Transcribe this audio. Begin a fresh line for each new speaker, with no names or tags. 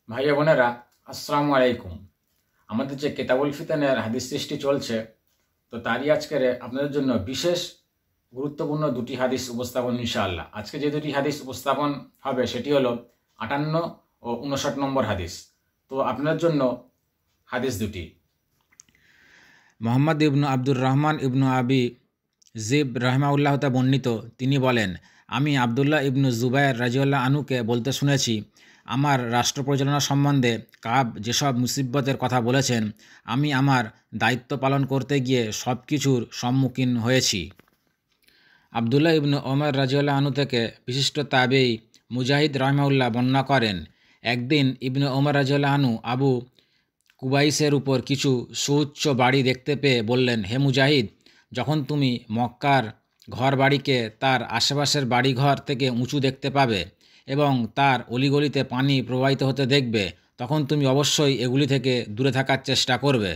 ভাইয়া বোনেরা, আসসালামু আলাইকুম। আমাদের যে কেতাবুল ফিতানের হাদিস সৃষ্টি চলছে, তো তারই আজকের আপনাদের জন্য বিশেষ গুরুত্বপূর্ণ দুটি হাদিস উপস্থাপন ইনশাআল্লাহ। আজকে যে দুটি হাদিস উপস্থাপন হবে সেটি হলো 58 ও 59 নম্বর হাদিস। তো আপনাদের জন্য হাদিস দুটি।
মোহাম্মদ ইবনু আব্দুর রহমান ইবনু আবি জিব রাহমাউল্লাহ তা বর্ণিত, তিনি বলেন, আমি আবদুল্লাহ ইবনু জুবায়ের রাজিউল্লাহ আনুকে বলতে শুনেছি, আমার রাষ্ট্র পরিচালনা সম্বন্ধে কাব যেসব মুসিবতের কথা বলেছেন, আমি আমার দায়িত্ব পালন করতে গিয়ে সব কিছুর সম্মুখীন হয়েছি। আবদুল্লাহ ইবনু ওমর রাজিউল্লাহ আনু থেকে বিশিষ্ট তাবেঈ মুজাহিদ রাহমাউল্লাহ বর্ণনা করেন, একদিন ইবনু ওমর রাজিউল্লাহ আনু আবু কুবাইসের উপর কিছু সুউচ্চ বাড়ি দেখতে পেয়ে বললেন, হে মুজাহিদ, যখন তুমি মক্কার ঘর বাড়িকে তার আশেপাশের বাড়িঘর থেকে উঁচু দেখতে পাবে এবং তার অলিগলিতে পানি প্রবাহিত হতে দেখবে, তখন তুমি অবশ্যই এগুলি থেকে দূরে থাকার চেষ্টা করবে।